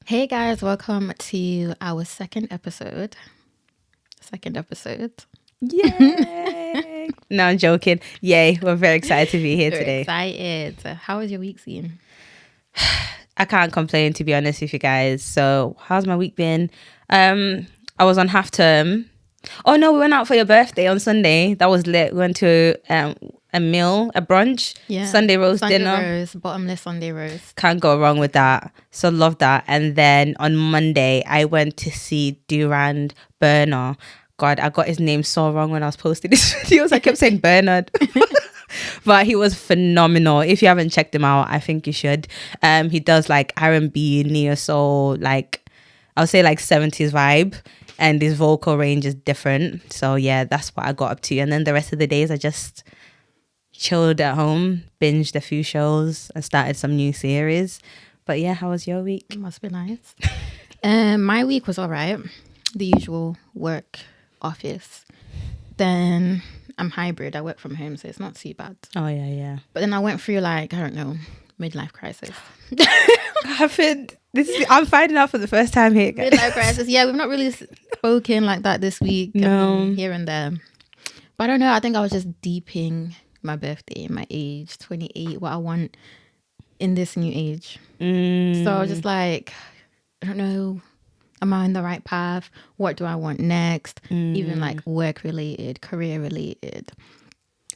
Hey guys, welcome to our second episode. Second episode. Yay! No, I'm joking. Yay, we're very excited to be here We're today. excited. How was your week, Scene? I can't complain, to be honest with you guys. So, how's my week been? I was on half term. Oh no, we went out for your birthday on Sunday. That was lit. We went to a meal, a brunch, Yeah. Sunday roast Sunday dinner. roast, bottomless Sunday roast. Can't go wrong with that. So love that. And then on Monday, I went to see Durand Burner. God, I got his name so wrong when I was posting these videos. I kept saying Bernard. But he was phenomenal. If you haven't checked him out, I think you should. He does like R&B, neo soul, like I would say like 70s vibe, and his vocal range is different. So yeah, that's what I got up to. And then the rest of the days I just chilled at home, binged a few shows, and started some new series. But yeah, how was your week? It must be nice. My week was all right. The usual work, office. Then I'm hybrid. I work from home, so it's not too bad. Oh yeah. But then I went through like, I don't know, midlife crisis. I'm finding out for the first time here, guys. Midlife crisis. Yeah, we've not really spoken like that this week. No. Here and there. But I don't know. I think I was just deeping my birthday, my age, 28, what I want in this new age. So I was just like, I don't know. Am I on the right path? What do I want next? Even like work related, career related.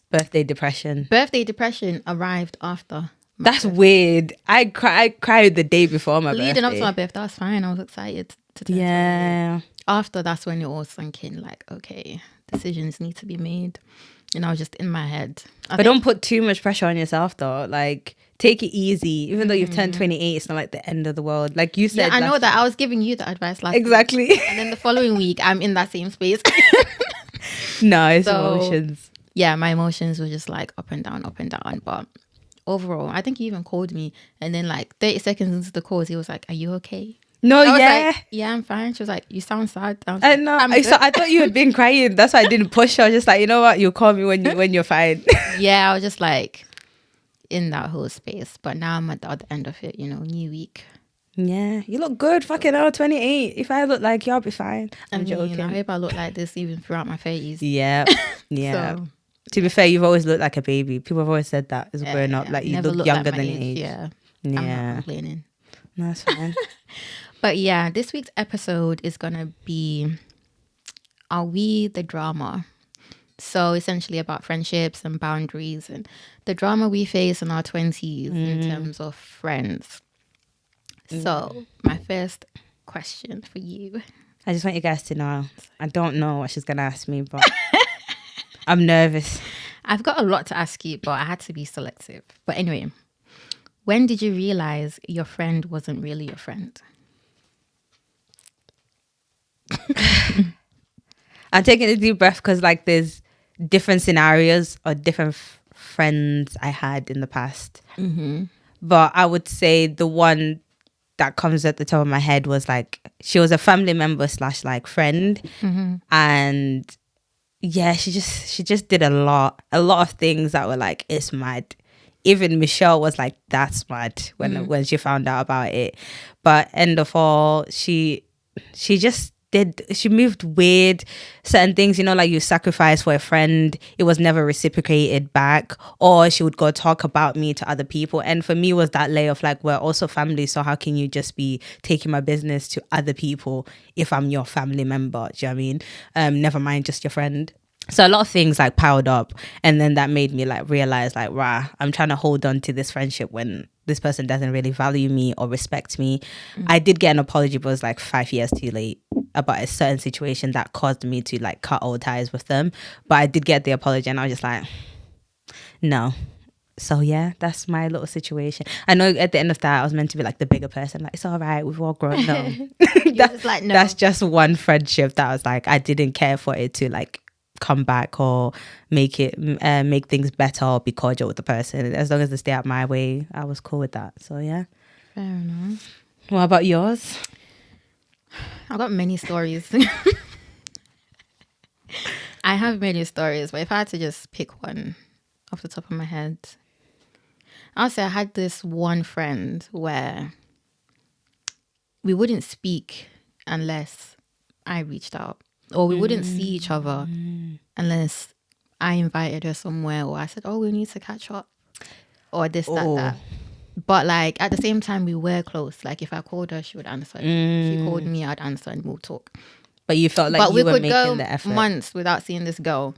Birthday depression. Birthday depression arrived after. That's weird. I cried the day before my Leading up birthday. to my birthday, I was fine. I was excited to turn 28. Yeah. After, that's when it all sunk in, like, okay, decisions need to be made. And I was just in my head. But don't put too much pressure on yourself though. Like, take it easy. Even though you've turned 28, it's not like the end of the world. Like you said. Yeah, I know that. I was giving you the advice last Exactly. week. And then the following week, I'm in that same space. No, it's So- emotions. Yeah, my emotions were just like up and down. But overall, I think he even called me. And then like 30 seconds into the calls, he was like, are you okay? No, I was yeah. like, yeah, I'm fine. She was like, you sound sad. I was I like, know. I'm I good. thought you had been crying. That's why I didn't push. I was just like, you know what? You'll call me when you're fine. Yeah, I was just like in that whole space. But now I'm at the other end of it, new week. Yeah, you look good. Fucking hell, 28. If I look like you, I'll be fine. I'm I mean, joking. I hope I look like this even throughout my 30s. Yeah, yeah. So, To be fair, you've always looked like a baby. People have always said that as growing up. Like you never look looked younger like my than your age. Yeah, I'm not Yeah, complaining. no, that's fine. But yeah, this week's episode is going to be Are We the Drama? So essentially about friendships and boundaries and the drama we face in our 20s in terms of friends. So my first question for you. I just want you guys to know, I don't know what she's gonna ask me, but I'm nervous. I've got a lot to ask you, but I had to be selective. But anyway, when did you realize your friend wasn't really your friend? I'm taking a deep breath because like there's different scenarios or different friends I had in the past. But I would say the one that comes at the top of my head was like she was a family member / like friend, and yeah, she just did a lot of things that were like, it's mad. Even Michelle was like, that's mad when she found out about it. But end of all, she moved weird. Certain things, like you sacrifice for a friend, it was never reciprocated back. Or she would go talk about me to other people. And for me, was that layer of like, we're also family, so how can you just be taking my business to other people if I'm your family member? Do you know what I mean? Never mind just your friend. So a lot of things like piled up, and then that made me like realize like, rah, I'm trying to hold on to this friendship when this person doesn't really value me or respect me. I did get an apology, but it was like 5 years too late about a certain situation that caused me to like cut all ties with them. But I did get the apology, and I was just like, no. So yeah, that's my little situation. I know at the end of that, I was meant to be like the bigger person. Like, it's all right, we've all grown. No, You're just like, no. that's just one friendship that I was like, I didn't care for it to like come back or make things better or be cordial with the person. As long as they stay out my way, I was cool with that. So yeah. Fair enough. What about yours? I've got many stories. I have many stories, but if I had to just pick one off the top of my head, I'll say I had this one friend where we wouldn't speak unless I reached out, or we wouldn't see each other unless I invited her somewhere, or I said, oh, we need to catch up, or this, that, that. But like at the same time, we were close. Like if I called her, she would answer. If she called me, I'd answer and we'll talk. But you felt like But you we were could making go the effort. months without seeing this girl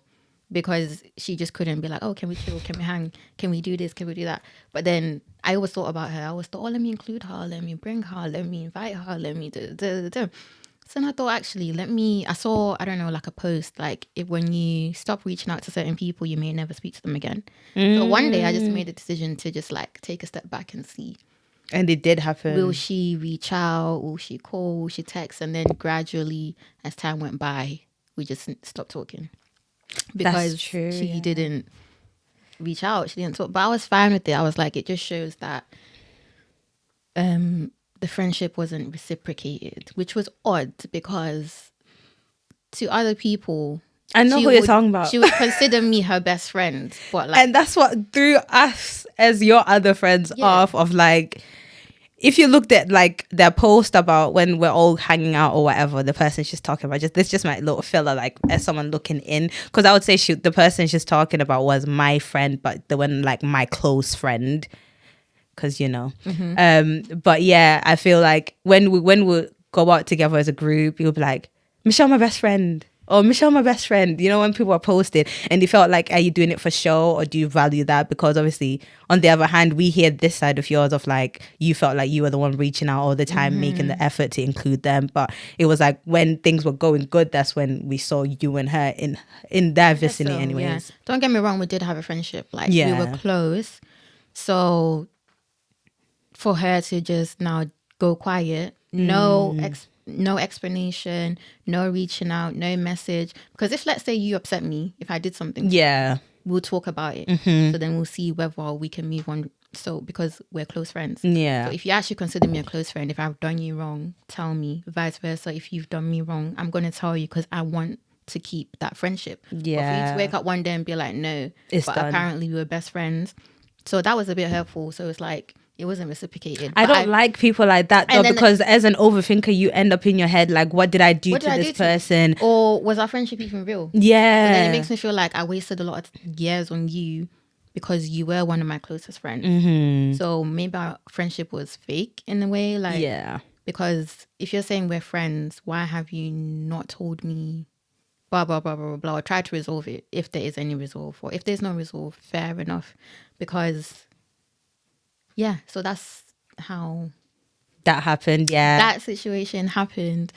because she just couldn't be like, oh, can we chill? Can we hang? Can we do this? Can we do that? But then I always thought about her. I always thought, oh, let me include her. Let me bring her. Let me invite her. Let me do. So then I thought, actually, I saw, I don't know, like a post, like when you stop reaching out to certain people, you may never speak to them again. So one day I just made a decision to just like take a step back and see. And it did happen. Will she reach out? Will she call? Will she text? And then gradually, as time went by, we just stopped talking. Because That's true, she didn't reach out. She didn't talk. But I was fine with it. I was like, it just shows that the friendship wasn't reciprocated, which was odd because to other people, I know who you're talking about. She would consider me her best friend. But like, and that's what threw us as your other friends off of like, if you looked at like their post about when we're all hanging out or whatever, the person she's talking about, this just my little filler, like as someone looking in, because I would say the person she's talking about was my friend, but the one like my close friend, because but yeah, I feel like when we go out together as a group, you'll be like, Michelle, my best friend. Or Michelle, my best friend. You know, when people are posted and you felt like, are you doing it for show or do you value that? Because obviously, on the other hand, we hear this side of yours of like, you felt like you were the one reaching out all the time, making the effort to include them. But it was like when things were going good, that's when we saw you and her in their vicinity anyways. Yeah. Don't get me wrong, we did have a friendship. Like we were close. So for her to just now go quiet, no explanation, no reaching out, no message. Because if, let's say, you upset me, if I did something, we'll talk about it. So then we'll see whether we can move on. So because we're close friends. Yeah. So if you actually consider me a close friend, if I've done you wrong, tell me. Vice versa, if you've done me wrong, I'm going to tell you because I want to keep that friendship. Yeah. But for you to wake up one day and be like, no, it's but done. Apparently we were best friends. So that was a bit hurtful. So it's like, it wasn't reciprocated. I don't like people like that though, because as an overthinker, you end up in your head like, what did I do to this person? Or was our friendship even real? Yeah. But then it makes me feel like I wasted a lot of years on you because you were one of my closest friends. So maybe our friendship was fake in a way. Like, because if you're saying we're friends, why have you not told me blah, blah, blah, blah, blah, blah, or try to resolve it if there is any resolve? Or if there's no resolve, fair enough. Because... yeah, so that's how that happened. Yeah, that situation happened.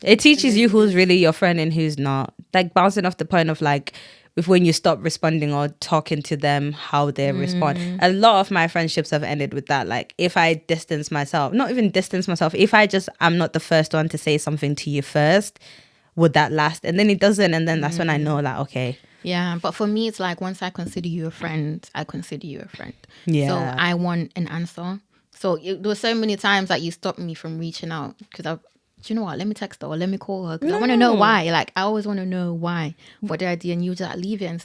It teaches you who's really your friend and who's not. Like bouncing off the point of like, if when you stop responding or talking to them, how they respond. A lot of my friendships have ended with that. Like if I distance myself, not even distance myself, if I'm not the first one to say something to you first, would that last? And then it doesn't, and then that's when I know like, okay. Yeah, but for me, it's like once I consider you a friend, I consider you a friend. Yeah. So I want an answer. So there were so many times that you stopped me from reaching out because do you know what? Let me text her or let me call her because I want to know why. Like I always want to know why. What did I do? And you just like, leave it and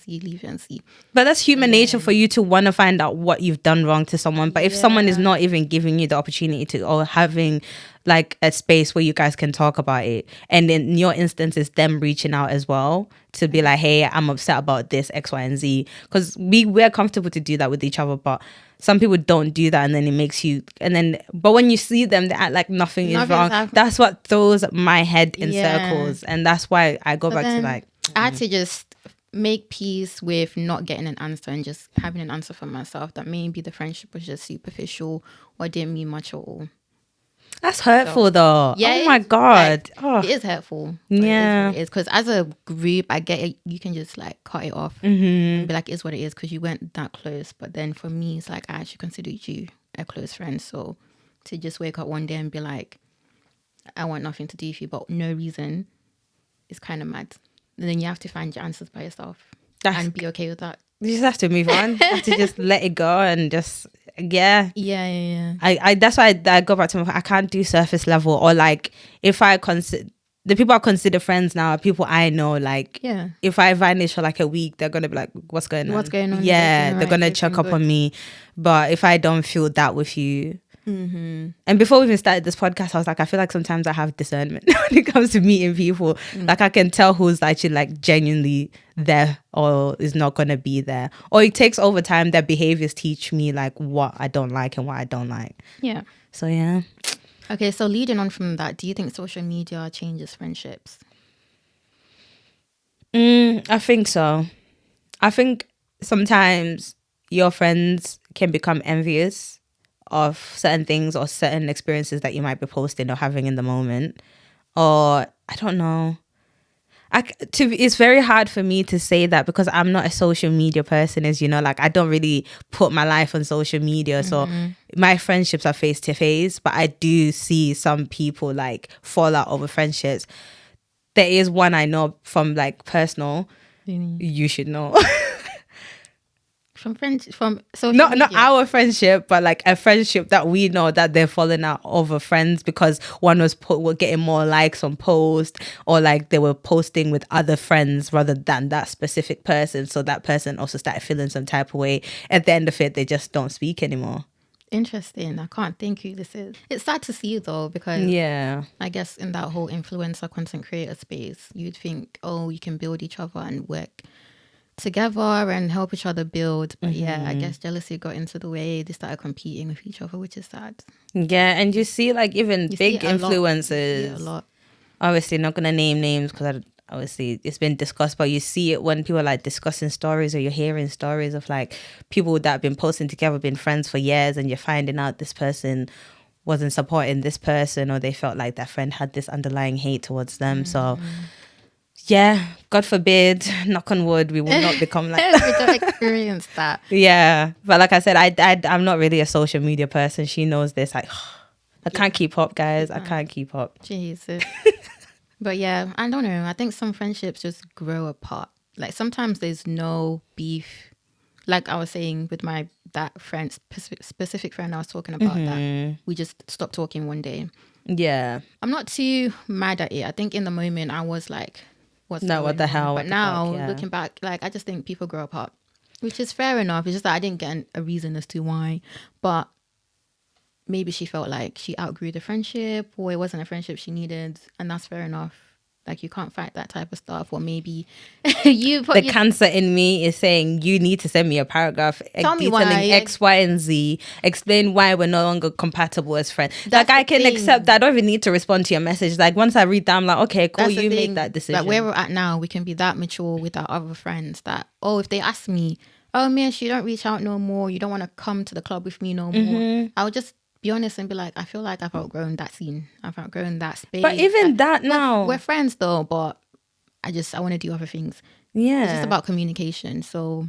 see. But that's human nature for you to want to find out what you've done wrong to someone. But if someone is not even giving you the opportunity to, or having like a space where you guys can talk about it, and in your instance is them reaching out as well to be like, hey, I'm upset about this X, Y, and Z, because we're comfortable to do that with each other, but some people don't do that, and then it makes you, but when you see them, they act like nothing is wrong. That's what throws my head in circles, and that's why I go back to like, I had to just make peace with not getting an answer and just having an answer for myself that maybe the friendship was just superficial or didn't mean much at all. That's hurtful though. Yeah, oh my God. It is hurtful. Yeah. It is because as a group, I get it. You can just like cut it off and be like, it's what it is because you weren't that close. But then for me, it's like I actually considered you a close friend. So to just wake up one day and be like, I want nothing to do with you, but no reason, is kind of mad. And then you have to find your answers by yourself and be okay with that. You just have to move on. You have to just let it go and just Yeah. I that's why I go back to I can't do surface level, or like if I consider the people I consider friends now are people I know. Like if I vanish for like a week, they're gonna be like, what's going on? What's going on? Yeah, they're gonna check up on me. But if I don't feel that with you, And before we even started this podcast, I was like, I feel like sometimes I have discernment when it comes to meeting people. Like I can tell who's actually like genuinely there or is not going to be there. Or it takes over time, their behaviors teach me like what I don't like and what I don't like. Yeah. So yeah. Okay, so leading on from that, do you think social media changes friendships? I think so. I think sometimes your friends can become envious of certain things or certain experiences that you might be posting or having in the moment. Or I don't know. It's very hard for me to say that because I'm not a social media person, as you know, like I don't really put my life on social media. So my friendships are face to face, but I do see some people like fall out over friendships. There is one I know from like personal, you should know. From friends, from social not media? our friendship, but like a friendship that we know that they're falling out over friends because one were getting more likes on post, or like they were posting with other friends rather than that specific person, so that person also started feeling some type of way. At the end of it, they just don't speak anymore. Interesting. I can't think who this is. It's sad to see though, because Yeah. I guess in that whole influencer content creator space, you'd think, oh, you can build each other and work together and help each other build. But yeah, I guess jealousy got into the way. They started competing with each other, which is sad. Yeah, and you see like even You big see it a lot. You see it influencers. a lot. Obviously not gonna name names because obviously it's been discussed, but you see it when people are like discussing stories, or you're hearing stories of like people that have been posting together, been friends for years, and you're finding out this person wasn't supporting this person, or they felt like that friend had this underlying hate towards them. So yeah, God forbid, knock on wood, we will not become like We don't experience that. yeah. But like I said, I'm not really a social media person. She knows this. Like I can't keep up, guys. I can't keep up. Jesus. But yeah, I don't know. I think some friendships just grow apart. Like sometimes there's no beef. Like I was saying with that friend, specific friend I was talking about, that we just stopped talking one day. Yeah. I'm not too mad at it. I think in the moment I was like, what the hell? But What the now fuck, yeah. looking back, like I just think people grow apart, which is fair enough. It's just that I didn't get a reason as to why. But maybe she felt like she outgrew the friendship, or it wasn't a friendship she needed, and that's fair enough. Like you can't fight that type of stuff. Or maybe the cancer in me is saying you need to send me a paragraph Tell me detailing why. X, Y, and Z. Explain why we're no longer compatible as friends. That's like I the can thing. accept that. I don't even need to respond to your message. Like once I read that, I'm like, okay, cool. That's the You make thing. that decision. Like where we're at now, we can be that mature with our other friends that, oh, if they ask me, oh, Mish, you don't reach out no more, you don't want to come to the club with me no more, I'll just be honest and be like, I feel like I've outgrown that scene. I've outgrown that space. But even that now, we're friends though, but I want to do other things. yeah, It's just about communication. So,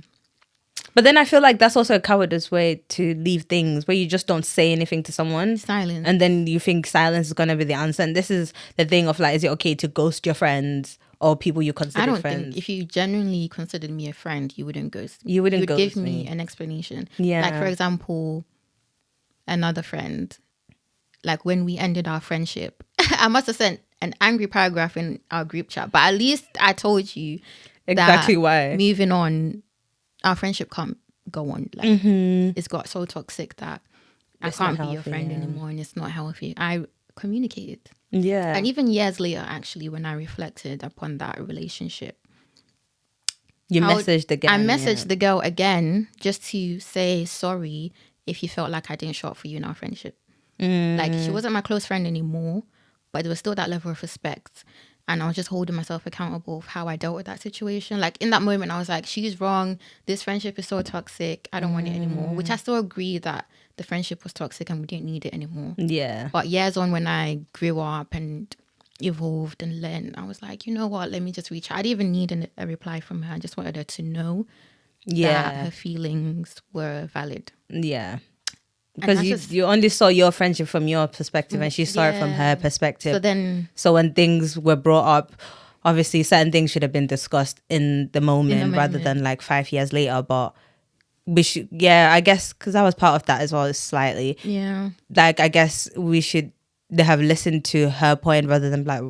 but then I feel like that's also a cowardice way to leave things, where you just don't say anything to someone. silence. And then you think silence is going to be the answer. And this is the thing of like, is it okay to ghost your friends or people you consider I don't friends? think if you genuinely considered me a friend, you wouldn't ghost me. You wouldn't would ghost give me. me an explanation. Yeah. Like, for example, another friend, like when we ended our friendship, I must have sent an angry paragraph in our group chat, but at least I told you Exactly that why. moving on, our friendship can't go on. Like it's got so toxic that It's I not can't be your healthy, friend yeah. anymore, and it's not healthy. I communicated. Yeah. And even years later, actually, when I reflected upon that relationship, You messaged again. I messaged the girl again just to say sorry if you felt like I didn't show up for you in our friendship. Like she wasn't my close friend anymore, but there was still that level of respect. And I was just holding myself accountable of how I dealt with that situation. Like in that moment, I was like, she's wrong. This friendship is so toxic. I don't want it anymore. Which I still agree that the friendship was toxic and we didn't need it anymore. Yeah. But years on, when I grew up and evolved and learned, I was like, you know what? Let me just reach out. I didn't even need a reply from her. I just wanted her to know that her feelings were valid. Yeah. And Because you only saw your friendship from your perspective and she saw it from her perspective. So when things were brought up, obviously certain things should have been discussed in the moment rather than like 5 years later. But we should, I guess, because I was part of that as well, slightly. Yeah. Like, I guess we should have listened to her point rather than like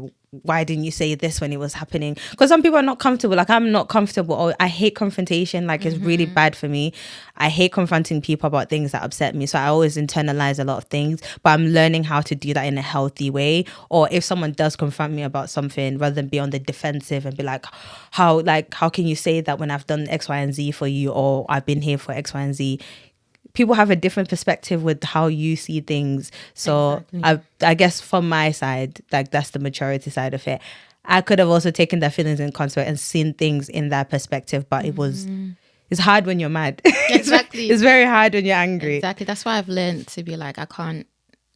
why didn't you say this when it was happening? Because some people are not comfortable. Like, I'm not comfortable, or I hate confrontation. Like, it's really bad for me. I hate confronting people about things that upset me. So I always internalize a lot of things, but I'm learning how to do that in a healthy way. Or if someone does confront me about something, rather than be on the defensive and be like, how can you say that when I've done X, Y, and Z for you, or I've been here for X, Y, and Z? People have a different perspective with how you see things. So Exactly. I guess from my side, like, that's the maturity side of it. I could have also taken their feelings in consideration and seen things in that perspective, but it's hard when you're mad. Exactly. It's very hard when you're angry. Exactly. That's why I've learned to be like, I can't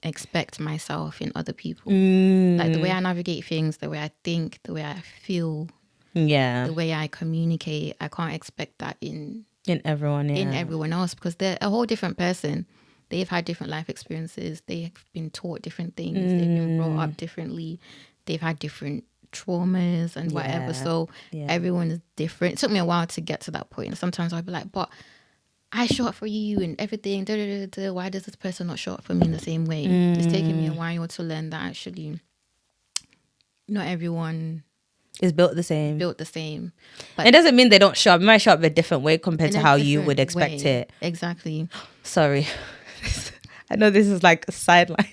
expect myself in other people. Like the way I navigate things, the way I think, the way I feel, Yeah. the way I communicate, I can't expect that in In everyone else, because they're a whole different person. They've had different life experiences. They've been taught different things. They've been brought up differently. They've had different traumas and whatever. So everyone is different. It took me a while to get to that point. And sometimes I'll be like, but I show up for you and everything. Da, da, da, da. Why does this person not show up for me in the same way? It's taken me a while to learn that actually not everyone It's built the same. built the same. But It doesn't mean they don't show up. It might show up a different way compared in to a how you different would expect way. it. Exactly. Sorry. I know this is like a sideline.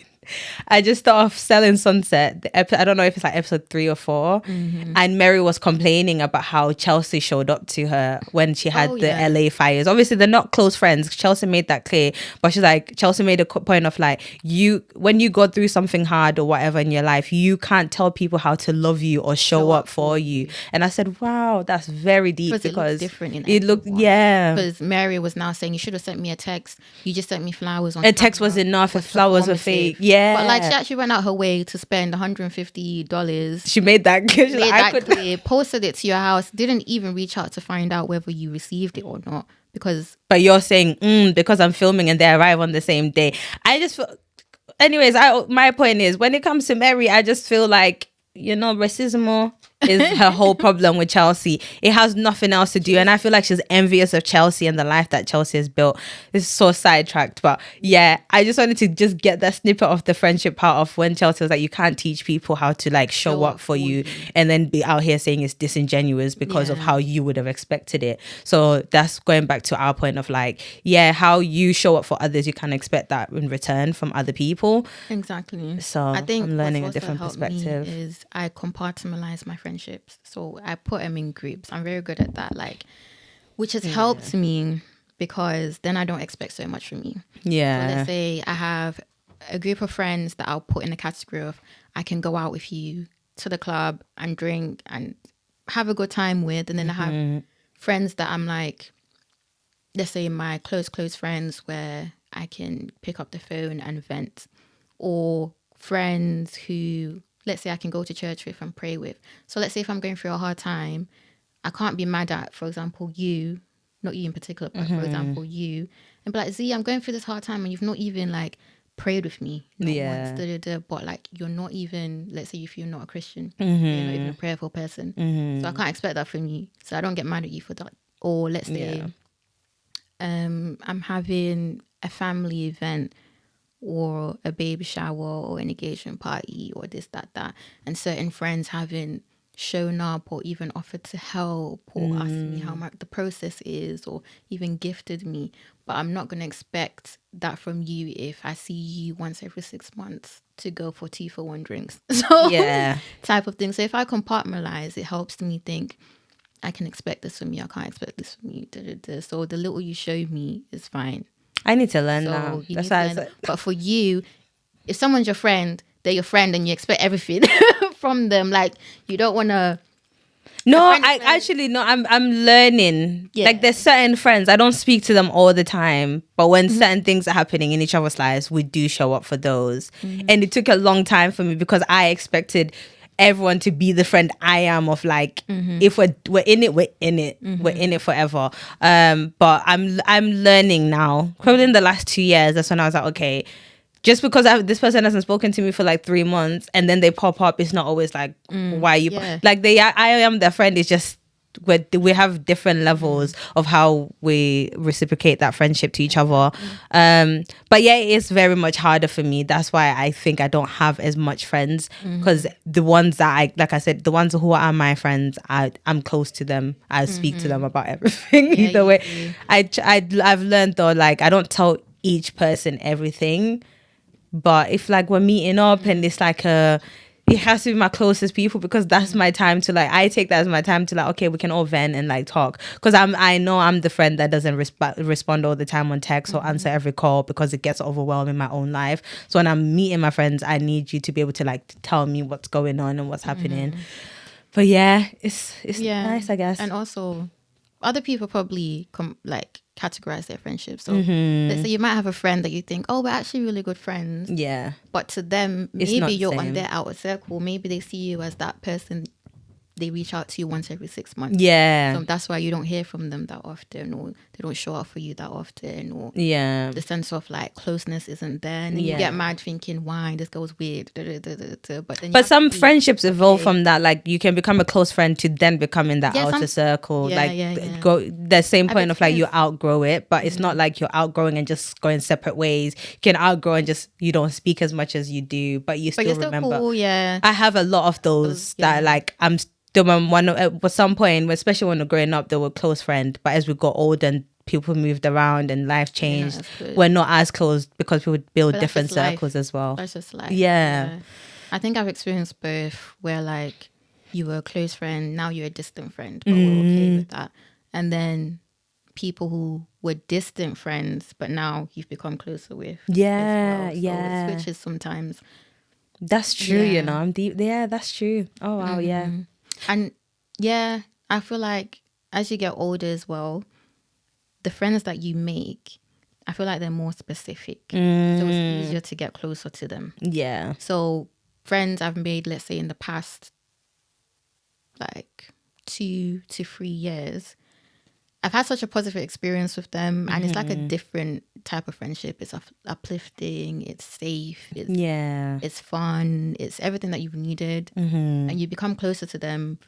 I just started off Selling Sunset. I don't know if it's like episode 3 or 4. And Mary was complaining about how Chelsea showed up to her when she had the LA fires. Obviously, they're not close friends. Chelsea made that clear. But she's like, Chelsea made a point of like, when you go through something hard or whatever in your life, you can't tell people how to love you or show up for you. And I said, wow, that's very deep, because it looks different in it looked, because Mary was now saying, you should have sent me a text. You just sent me flowers on a text was enough if flowers were fake. Yeah. But like, she actually went out her way to spend $150. She made that clear. Made that clear, posted it to your house, didn't even reach out to find out whether you received it or not. But you're saying, because I'm filming and they arrive on the same day. I just feel, anyways, my point is, when it comes to Mary, I just feel like, racism is her whole problem with Chelsea. It has nothing else to do, and I feel like she's envious of Chelsea and the life that Chelsea has built. It's so sidetracked, but yeah, I just wanted to just get that snippet of the friendship part of when Chelsea was like, you can't teach people how to like show up for you and then be out here saying it's disingenuous because of how you would have expected it. So that's going back to our point of like, how you show up for others, you can expect that in return from other people. Exactly. So I think I'm learning a what's different also helped me perspective. is I compartmentalize my friendships, so I put them in groups. I'm very good at that, like, which has helped me because then I don't expect so much from you. So let's say I have a group of friends that I'll put in the category of, I can go out with you to the club and drink and have a good time with, and then I have friends that I'm like, let's say my close friends where I can pick up the phone and vent, or friends who, let's say, I can go to church with and pray with. So let's say if I'm going through a hard time, I can't be mad at, for example, you, not you in particular, but for example, you, and be like, Z, I'm going through this hard time and you've not even like prayed with me. Not once, but like, you're not even, let's say if you're not a Christian, you're not even a prayerful person. So I can't expect that from you. So I don't get mad at you for that. Or let's say I'm having a family event or a baby shower or an engagement party or this, that, and certain friends haven't shown up or even offered to help or asked me how the process is or even gifted me. But I'm not going to expect that from you if I see you once every 6 months to go for 2-for-1 drinks. So type of thing. So if I compartmentalize, it helps me think, I can expect this from you, I can't expect this from you. So the little you show me is fine. I need to learn now. That's why I said. But for you, if someone's your friend, they're your friend and you expect everything from them. Like, you don't want to. No, I actually no. I'm learning. Yeah. Like, there's certain friends I don't speak to them all the time, but when certain things are happening in each other's lives, we do show up for those. And it took a long time for me because I expected everyone to be the friend I am of like, if we're in it, we're in it, we're in it forever. But I'm learning now. Probably in the last 2 years, that's when I was like, okay, just because this person hasn't spoken to me for like 3 months and then they pop up, it's not always like, why you like I am their friend. It's just we have different levels of how we reciprocate that friendship to each other. But yeah, it's very much harder for me. That's why I think I don't have as much friends, because the ones that like I said, the ones who are my friends, I'm close to them. I speak to them about everything. Yeah, Either you way, do. I've learned though, like I don't tell each person everything, but if like we're meeting up and it's like it has to be my closest people, because that's my time to like, I take that as my time to like, okay, we can all vent and like talk, because I know I'm the friend that doesn't respond all the time on text or answer every call, because it gets overwhelming in my own life. So when I'm meeting my friends, I need you to be able to like tell me what's going on and what's happening. But yeah, it's nice, I guess. And also, other people probably like categorize their friendships. So let's say you might have a friend that you think, oh, we're actually really good friends. Yeah. But to them, It's maybe not the you're on same. their outer circle. Maybe they see you as that person they reach out to you once every 6 months. Yeah. So that's why you don't hear from them that often, or they don't show up for you that often, or Yeah. the sense of like closeness isn't there. And then you get mad thinking, why this girl's weird. But then some friendships evolve from that. Like you can become a close friend to then becoming that Yeah, outer circle. yeah, like yeah. go the same point of like you experienced- outgrow it, but it's not like you're outgrowing and just going separate ways. You can outgrow and just you don't speak as much as you do, but you But still you're still remember. cool, yeah. I have a lot of those that like I'm still one at some point, especially when we're growing up, they were close friend. But as we got older and people moved around and life changed, we're not as close because we would build But that's different just life. circles as well. That's just like Yeah. I think I've experienced both, where like you were a close friend, now you're a distant friend, but we're okay with that. And then people who were distant friends, but now you've become closer with. Yeah, as well. So yeah. it switches sometimes. That's true, you Yeah. know. I'm deep. Yeah, that's true. Oh wow, yeah. And yeah, I feel like as you get older as well, the friends that you make, I feel like they're more specific. So it's easier to get closer to them. Yeah. So friends I've made, let's say in the past, like 2 to 3 years, I've had such a positive experience with them, and it's like a different type of friendship. It's uplifting, it's safe, it's fun, it's everything that you've needed, and you become closer to them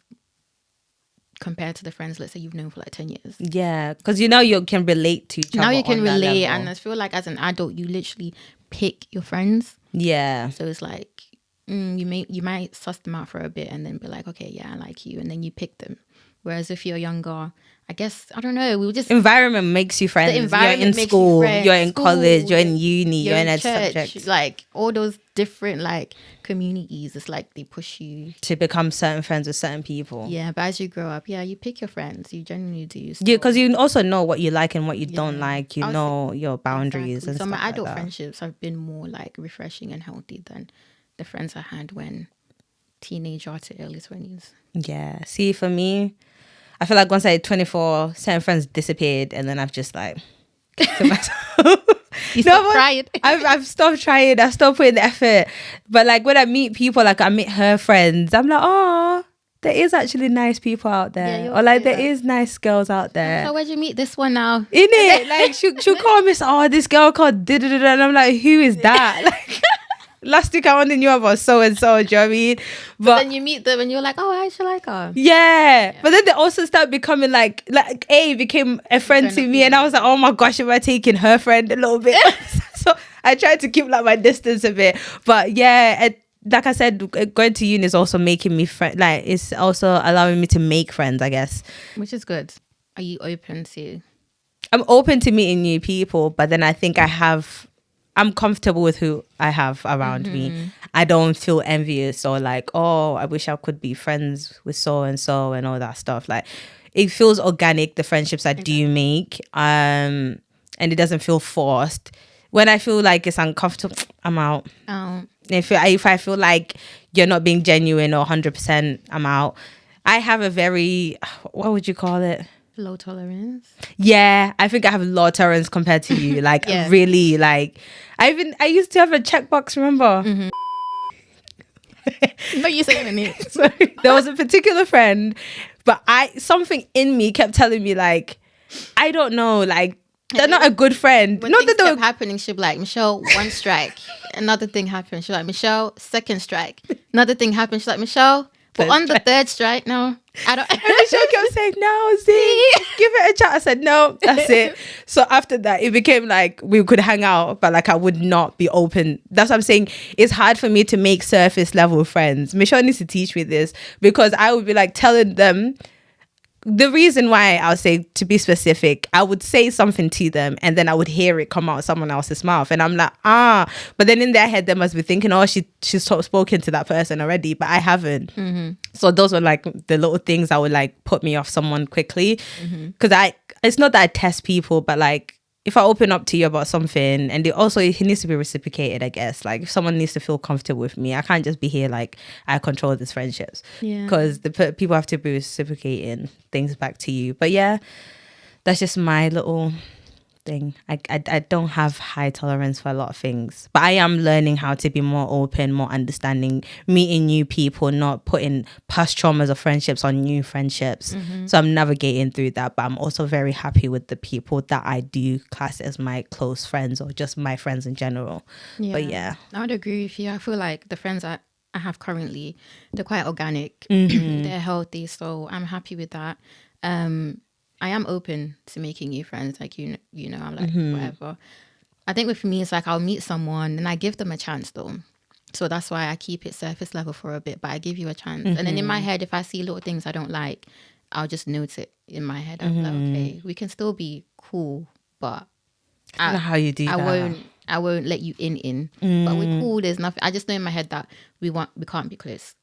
compared to the friends, let's say you've known for like 10 years. Yeah, because you know you can relate to each other. Now you can on that relate, level. and I feel like as an adult, you literally pick your friends. Yeah. So it's like you might suss them out for a bit and then be like, okay, yeah, I like you, and then you pick them. Whereas if you're younger, I guess, I don't know, we'll just... Environment makes you friends. The environment you're in makes school, you friends. you're in college, you're in uni, you're in a church, subject. like all those different like communities, it's like they push you To become certain friends with certain people. Yeah, but as you grow up, you pick your friends. You genuinely do. Yeah, because you also know what you like and what you don't like. You I would know your boundaries Exactly. and So stuff my like adult that. friendships have been more like refreshing and healthy than the friends I had when teenager to early 20s. Yeah. See, for me, I feel like once I hit 24, certain friends disappeared, and then I've just like to myself. You stopped trying. I've stopped trying. I stopped putting the effort. But like when I meet people, like I meet her friends, I'm like, oh, there is actually nice people out there, you or like say there that. is nice girls out there. So where'd you meet this one now? In it, like she'll call me, oh, this girl called da-da-da-da, and I'm like, who is that? Like last week I only knew about so and so. Do you know what I mean? But then you meet them and you're like, oh, I actually like her. Yeah, but then they also start becoming like A became a friend to me, and I was like, oh my gosh, am I taking her friend a little bit? So I tried to keep like my distance a bit, but yeah, like I said, going to uni is also making me like it's also allowing me to make friends, I guess. Which is good. Are you open to? I'm open to meeting new people, but then I think I'm comfortable with who I have around me. I don't feel envious or like, oh, I wish I could be friends with so and so and all that stuff. Like, it feels organic, the friendships I do make, and it doesn't feel forced. When I feel like it's uncomfortable, I'm out. If I feel like you're not being genuine or 100%, I'm out. I have a very, what would you call it? Low tolerance. Yeah, I think I have low tolerance compared to you. Like really, like I used to have a checkbox. Remember? But you saying it. Sorry. There was a particular friend, but something in me kept telling me like, I don't know, like they're not a good friend. When Not things that they kept were happening, she'd be like, Michelle, one strike. Another thing happened. She's like, Michelle, second strike. Another thing happened. She's like, Michelle, But on the third strike now, I don't. And Michelle kept saying, no, see, give it a chat. I said, no, that's it. So after that, it became like we could hang out, but like I would not be open. That's what I'm saying. It's hard for me to make surface level friends. Michelle needs to teach me this, because I would be like telling them, the reason why I would say, to be specific, I would say something to them and then I would hear it come out of someone else's mouth. And I'm like, but then in their head, they must be thinking, oh, she's spoken to that person already, but I haven't. Mm-hmm. So those were like the little things that would like put me off someone quickly. Because it's not that I test people, but like, if I open up to you about something, and it needs to be reciprocated, I guess. Like if someone needs to feel comfortable with me, I can't just be here like I control these friendships. Yeah. Because the people have to be reciprocating things back to you. But yeah, that's just my little thing. I don't have high tolerance for a lot of things, but I am learning how to be more open, more understanding, meeting new people, not putting past traumas of friendships on new friendships. So I'm navigating through that, but I'm also very happy with the people that I do class as my close friends, or just my friends in general. But yeah, I would agree with you. I feel like the friends I have currently, they're quite organic. They're healthy, so I'm happy with that. I am open to making new friends, like you know, I'm like whatever. I think with me, it's like I'll meet someone and I give them a chance though. So that's why I keep it surface level for a bit, but I give you a chance. And then in my head, if I see little things I don't like, I'll just note it in my head. I'm like, okay, we can still be cool, but I don't know how you do that. I won't let you in. But we're cool. There's nothing. I just know in my head that we can't be close.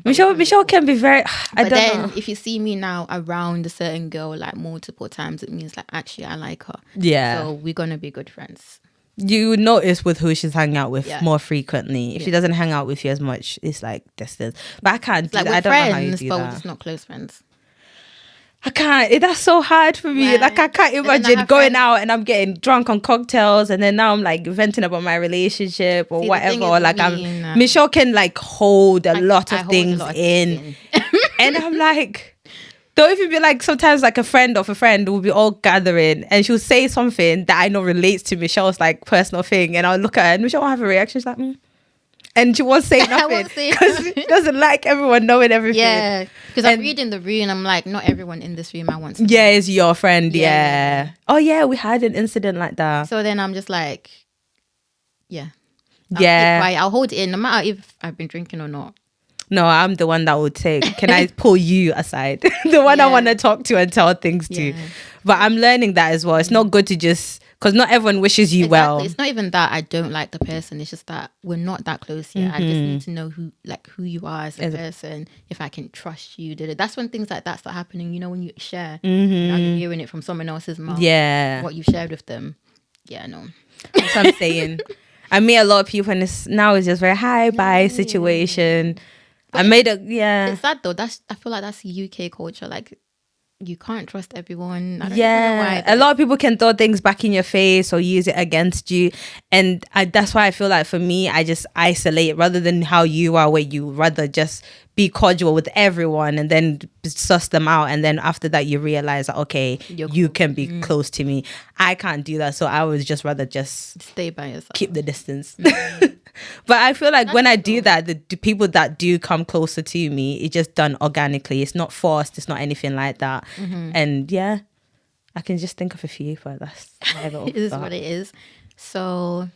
Michelle can be very. But then if you see me now around a certain girl like multiple times, it means like actually I like her. Yeah. So we're gonna be good friends. You notice with who she's hanging out with more frequently. If she doesn't hang out with you as much, it's like distance. But I can't do like that. I don't friends, know how you do but that. we're just not close friends. I can't. That's so hard for me. Right. Like I can't And then I imagine have going friends- out and I'm getting drunk on cocktails, and then now I'm like venting about my relationship or See, the whatever. thing Or is like me, Michelle can like hold a lot I of hold a things lot of in, things and I'm like, don't even be like, sometimes like a friend of a friend will be all gathering and she'll say something that I know relates to Michelle's like personal thing, and I'll look at her and Michelle will have a reaction. She's like, and she won't say nothing won't say because she doesn't like everyone knowing everything. Yeah, because I'm reading the room. I'm like, not everyone in this room I want to know. Yeah, it's your friend. Yeah. Yeah. Oh yeah, we had an incident like that. So then I'm just like, yeah. I'll Yeah. keep quiet. I'll hold it in no matter if I've been drinking or not. No, I'm the one that would say, can I pull you aside? The one I Yeah. want to talk to and tell things to. Yeah. But I'm learning that as well. It's not good to just, because not everyone wishes you well. It's not even that I don't like the person. It's just that we're not that close yet. I just need to know who you are as a person, if I can trust you. That's when things like that start happening. You know, when you share, now you're hearing it from someone else's mouth. Yeah. What you shared with them. Yeah, no. That's what I'm saying. I meet a lot of people and now it's just very hi, bye situation. But I made a, yeah. It's sad though. I feel like that's UK culture. Like, you can't trust everyone. I don't know why. A lot of people can throw things back in your face or use it against you, and that's why I feel like for me, I just isolate rather than how you are, where you rather just be cordial with everyone and then suss them out, and then after that you realize that, okay, you can be close to me. I can't do that, so I would just rather just stay by yourself, keep the distance. But I feel like when I do that, the people that do come closer to me, it's just done organically. It's not forced. It's not anything like that. And yeah, I can just think of a few, but that's it is what it is. So,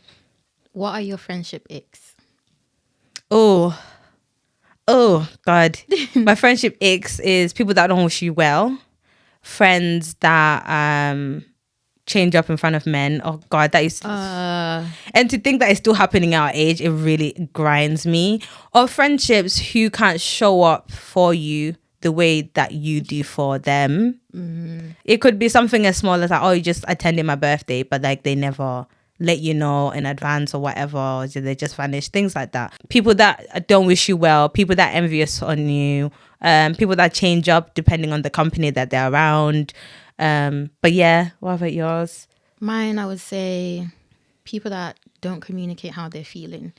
what are your friendship icks? Oh God. My friendship icks is people that don't wish you well, friends that change up in front of men. Oh God, that is and to think that it's still happening at our age, it really grinds me. Or friendships who can't show up for you the way that you do for them. It could be something as small as like, oh, you just attended my birthday, but like they never let you know in advance or whatever, or they just vanish, things like that. People that don't wish you well, people that envious on you, people that change up depending on the company that they're around. But yeah, what about yours? Mine, I would say people that don't communicate how they're feeling.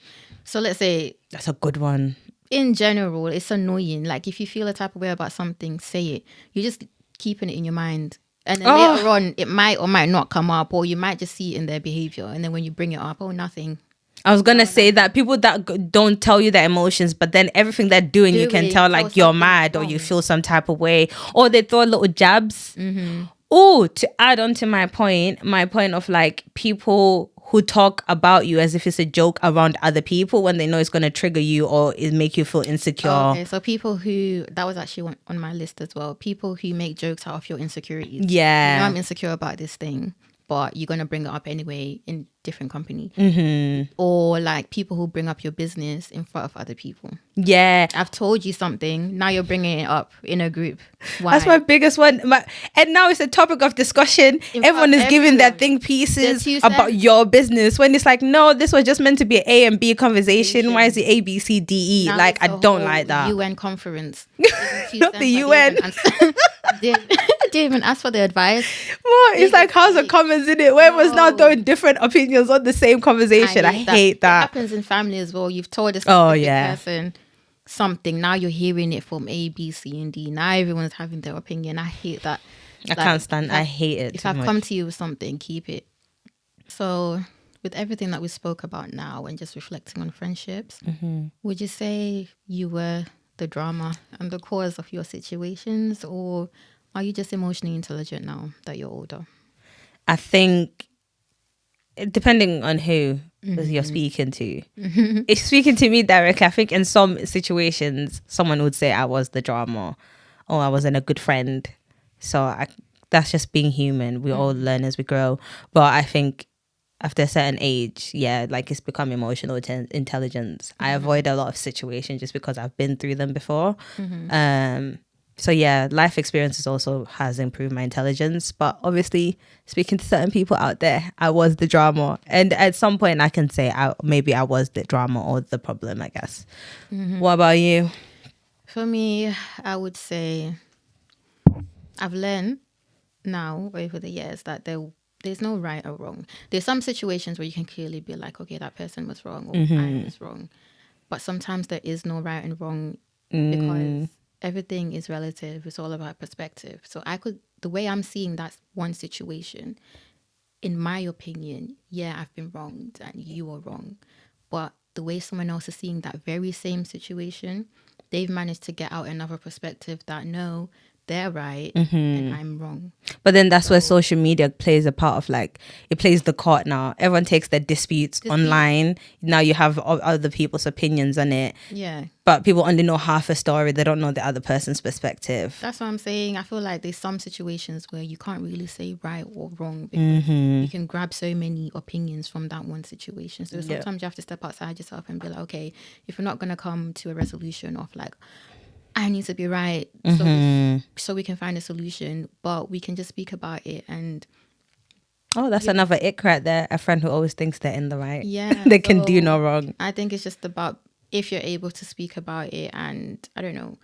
So let's say, that's a good one. In general, it's annoying. Like if you feel a type of way about something, say it. You're just keeping it in your mind. And then later on, it might or might not come up, or you might just see it in their behavior. And then when you bring it up, oh, nothing. I was gonna say that people that don't tell you their emotions, but then everything they're doing, you can tell like you're mad or you feel some type of way, or they throw little jabs. Oh, to add on to my point of like people who talk about you as if it's a joke around other people when they know it's gonna trigger you or it make you feel insecure. Okay, so people who, that was actually on my list as well. People who make jokes out of your insecurities. Yeah, you know, I'm insecure about this thing, but you're gonna bring it up anyway in different company. Or like people who bring up your business in front of other people. Yeah, I've told you something, now you're bringing it up in a group. Why? That's my biggest one. And now it's a topic of discussion. Everyone is giving their think pieces about your business when it's like, no, this was just meant to be an A and B conversation. Why is it A, B, C, D, E? Now like, I don't like that. UN conference. Not the UN. Didn't even ask for the advice. What? It's like House of Commons, in it? Where everyone's now throwing different opinions on the same conversation. I hate that. It happens in family as well. You've told a specific person something, now you're hearing it from A, B, C, and D. Now everyone's having their opinion. I hate that. I can't stand. I hate it. If I've come to you with something, keep it. So, with everything that we spoke about now and just reflecting on friendships, would you say you were the drama and the cause of your situations, or are you just emotionally intelligent now that you're older? I think, depending on who you're speaking to. If speaking to me directly, I think in some situations, someone would say I was the drama or I wasn't a good friend. So that's just being human. We all learn as we grow. But I think after a certain age, like it's become emotional intelligence. I avoid a lot of situations just because I've been through them before. So life experiences also has improved my intelligence. But obviously, speaking to certain people out there, I was the drama. And at some point I can say maybe I was the drama or the problem, I guess. What about you? For me, I would say I've learned now over the years that there's no right or wrong. There's some situations where you can clearly be like, okay, that person was wrong or I was wrong. But sometimes there is no right and wrong because everything is relative. It's all about perspective. So the way I'm seeing that one situation, in my opinion, I've been wronged and you are wrong. But the way someone else is seeing that very same situation, they've managed to get out another perspective that no, they're right and I'm wrong. But then that's where social media plays a part of, like, it plays the court now. Everyone takes their disputes online. Now you have other people's opinions on it. Yeah. But people only know half a story. They don't know the other person's perspective. That's what I'm saying. I feel like there's some situations where you can't really say right or wrong because you can grab so many opinions from that one situation. So sometimes you have to step outside yourself and be like, okay, if we're not going to come to a resolution of like, I need to be right so we can find a solution, but we can just speak about it. And that's another ick right there. A friend who always thinks they're in the right. Yeah. They can do no wrong. I think it's just about if you're able to speak about it and, I don't know,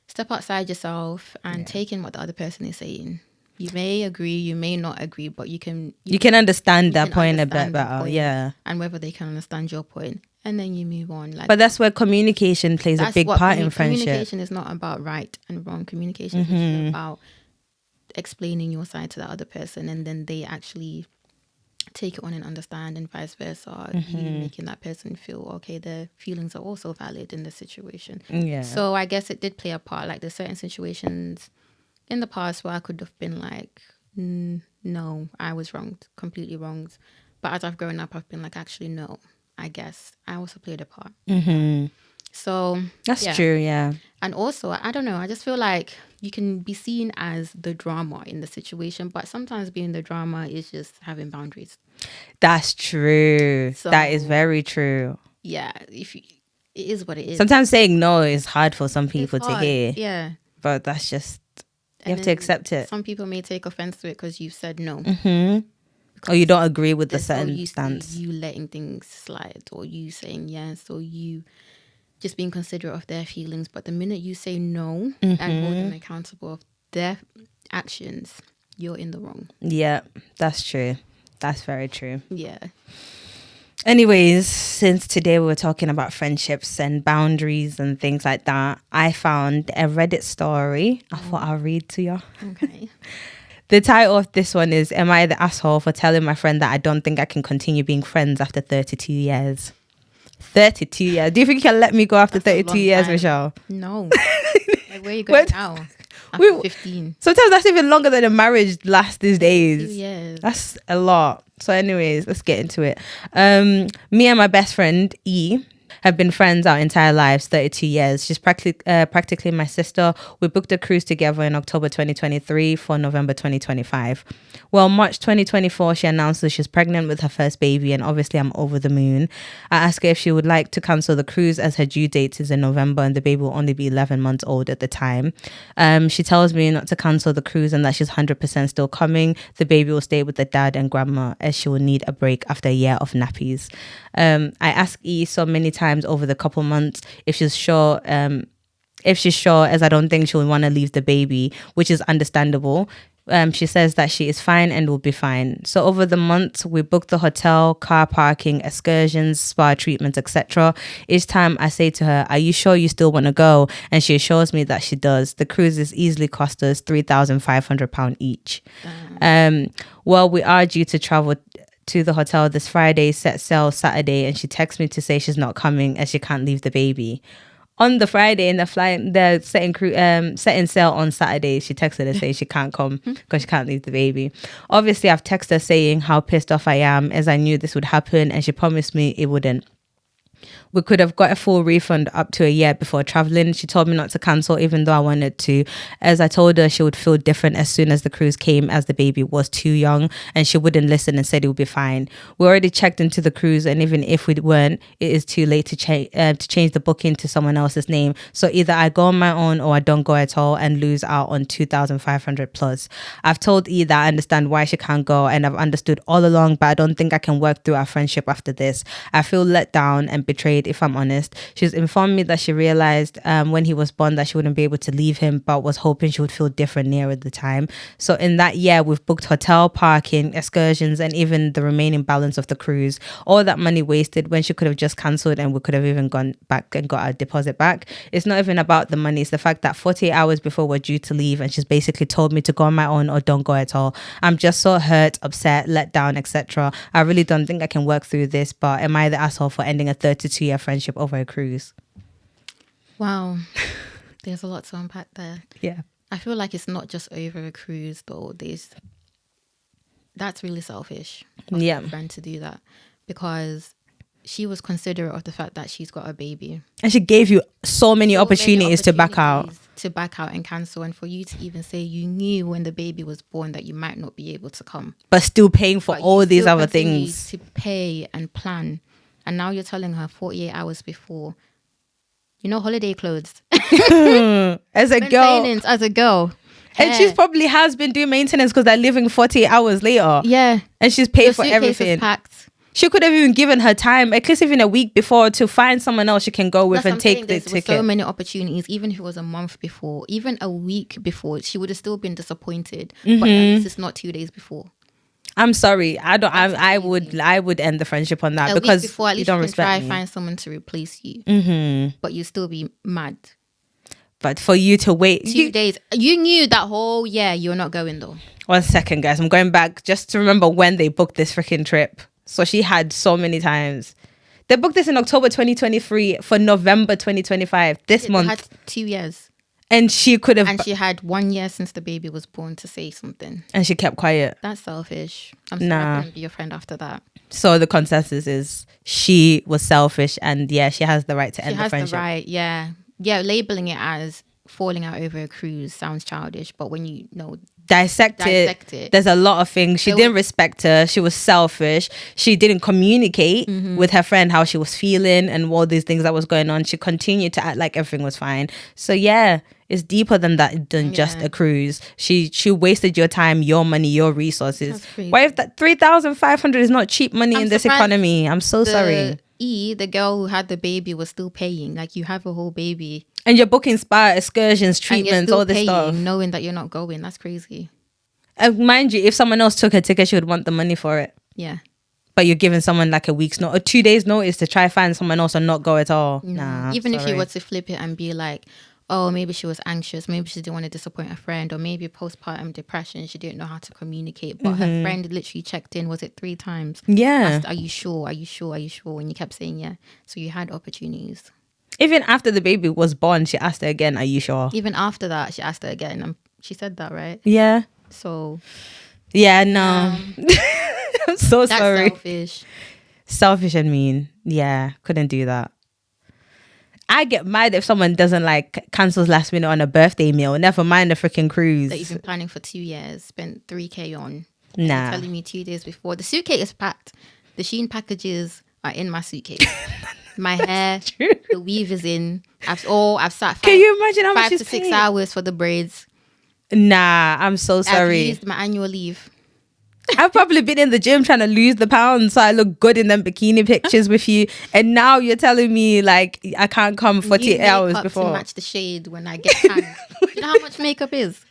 step outside yourself and take in what the other person is saying. You may agree, you may not agree, but you can understand that point a bit better. Yeah. And whether they can understand your point. And then you move on. But that's where communication plays a big part in friendship. Communication is not about right and wrong. Communication is about explaining your side to the other person, and then they actually take it on and understand, and vice versa. You making that person feel okay, their feelings are also valid in the situation. Yeah. So I guess it did play a part. Like there's certain situations in the past where I could have been like, no, I was wronged, completely wronged. But as I've grown up, I've been like, actually, no. I guess I also played a part. So that's true, yeah. And also, I don't know, I just feel like you can be seen as the drama in the situation, but sometimes being the drama is just having boundaries. That's true. So, that is very true. Yeah, it is what it is. Sometimes saying no is hard for some people to hear. Yeah. But that's just, you have to accept it. Some people may take offense to it because you've said no. Or you don't agree with the certain stance. You letting things slide, or you saying yes, or you just being considerate of their feelings. But the minute you say no and hold them accountable of their actions, you're in the wrong. Yeah, that's true. That's very true. Yeah. Anyways, since today we were talking about friendships and boundaries and things like that, I found a Reddit story. I thought I'll read to you. Okay. The title of this one is, Am I the asshole for telling my friend that I don't think I can continue being friends after 32 years? 32 years. Do you think you can let me go after That's a 32 long years, time. Michelle? No. Like, where are you going What? now? We- After 15. Sometimes that's even longer than a marriage lasts these 2 days. years. That's a lot. So anyways, let's get into it. Me and my best friend, E, have been friends our entire lives, 32 years. She's practically my sister. We booked a cruise together in October 2023 for November 2025. Well, March 2024, she announced that she's pregnant with her first baby, and obviously I'm over the moon. I asked her if she would like to cancel the cruise as her due date is in November and the baby will only be 11 months old at the time. She tells me not to cancel the cruise and that she's 100% still coming. The baby will stay with the dad and grandma as she will need a break after a year of nappies. I asked E so many times over the couple months if she's sure, as I don't think she'll want to leave the baby, which is understandable. She says that she is fine and will be fine. So over the months, we booked the hotel, car parking, excursions, spa treatments, etc. Each time I say to her, are you sure you still want to go? And she assures me that she does. The cruises easily cost us £3,500 each. Well, we are due to travel to the hotel this Friday, set sail Saturday, and she texts me to say she's not coming as she can't leave the baby. On the Friday, in the flight, they're setting sail on Saturday. She texted her saying she can't come because she can't leave the baby. Obviously, I've texted her saying how pissed off I am as I knew this would happen, and she promised me it wouldn't. We could have got a full refund up to a year before traveling. She told me not to cancel even though I wanted to, as I told her she would feel different as soon as the cruise came as the baby was too young, and she wouldn't listen and said it would be fine. We already checked into the cruise, and even if we weren't, it is too late to change the booking to someone else's name. So either I go on my own or I don't go at all and lose out on 2,500 plus. I've told E that I understand why she can't go, and I've understood all along, but I don't think I can work through our friendship after this. I feel let down and betrayed, if I'm honest. She's informed me that she realized when he was born that she wouldn't be able to leave him, but was hoping she would feel different nearer the time. So in that year, we've booked hotel, parking, excursions, and even the remaining balance of the cruise. All that money wasted when she could have just cancelled, and we could have even gone back and got our deposit back. It's not even about the money. It's the fact that 48 hours before we're due to leave, and she's basically told me to go on my own or don't go at all. I'm just so hurt, upset, let down, etc. I really don't think I can work through this, but am I the asshole for ending a 32-year friendship over a cruise? Wow. There's a lot to unpack there. Yeah. I feel like it's not just over a cruise though. That's really selfish of Yeah. your friend to do that, because she was considerate of the fact that she's got a baby. And she gave you so many opportunities to back out. To back out and cancel, and for you to even say you knew when the baby was born that you might not be able to come. But still paying for But all you these still other continue things. to pay and plan. And now you're telling her 48 hours before, holiday clothes. As a girl. Maintenance as a girl. And she's probably has been doing maintenance because they're leaving 48 hours later. Yeah. And she's paid Your for suitcase is everything. packed. She could have even given her time, at least even a week before, to find someone else she can go with That's and take the There were ticket. so many opportunities, even if it was a month before, even a week before, she would have still been disappointed. But at least it's not 2 days before. I'm sorry. I would end the friendship on that, A because week before, at you least don't you can respect try me. find someone to replace you. But you still be mad. But for you to wait 2 days. You knew that whole year you're not going though. 1 second, guys. I'm going back just to remember when they booked this freaking trip. So she had so many times. They booked this in October 2023 for November 2025, this month. They had 2 years. And she could have... And she had 1 year since the baby was born to say something. And she kept quiet. That's selfish. I'm sorry I couldn't be your friend after that. So the consensus is she was selfish, and yeah, she has the right to end the friendship. She has the right, yeah. Yeah, labeling it as falling out over a cruise sounds childish, but when you know... Dissect it. There's a lot of things. She didn't respect her. She was selfish. She didn't communicate with her friend how she was feeling and all these things that was going on. She continued to act like everything was fine. So yeah, it's deeper than that, than just a cruise. She wasted your time, your money, your resources. Why if that 3,500 is not cheap money in this economy? I'm so sorry. The girl who had the baby, was still paying. Like, you have a whole baby. And you're booking spa, excursions, treatments, all this stuff. Knowing that you're not going. That's crazy. And mind you, if someone else took her ticket, she would want the money for it. Yeah. But you're giving someone like a week's notice or 2 days notice to try find someone else and not go at all. No. Nah. Even if you were to flip it and be like, oh, maybe she was anxious, maybe she didn't want to disappoint a friend, or maybe postpartum depression, she didn't know how to communicate. But her friend literally checked in, was it 3 times? Yeah. Asked, are you sure? Are you sure? Are you sure? And you kept saying yeah. So you had opportunities. Even after the baby was born, she asked her again, are you sure? Even after that, she asked her again. She said that, right? Yeah. So Yeah, no. I'm so that's sorry. selfish And mean. Yeah, couldn't do that. I get mad if someone doesn't like cancels last minute on a birthday meal. Never mind the freaking cruise. that you've been planning for 2 years, spent 3K on. Nah. And you're telling me 2 days before. The suitcase is packed. The Shein packages are in my suitcase. My hair, the weave is in. I've sat Can you imagine how much 5 to 6 hours for the braids. Nah, I'm so sorry. I've used my annual leave. I've probably been in the gym trying to lose the pounds so I look good in them bikini pictures with you, and now you're telling me like I can't come 48 hours before to match the shade when I get tan. You know how much makeup is.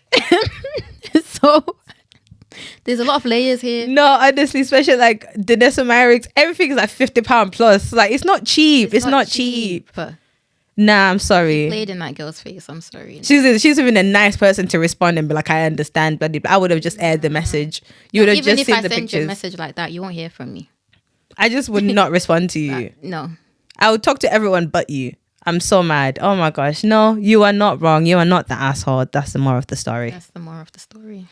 So there's a lot of layers here. No, honestly, especially like Danessa Myricks, everything is like £50 plus. Like it's not cheap. It's not cheap. Nah, I'm sorry. Played in that girl's face. I'm sorry. She's even a nice person to respond and be like, I understand, but I would have just aired the message. You would have just seen the pictures. Even if I send you a message like that, you won't hear from me. I just would not respond to you. No. I would talk to everyone but you. I'm so mad. Oh my gosh. No, you are not wrong. You are not the asshole. That's the moral of the story. That's the moral of the story.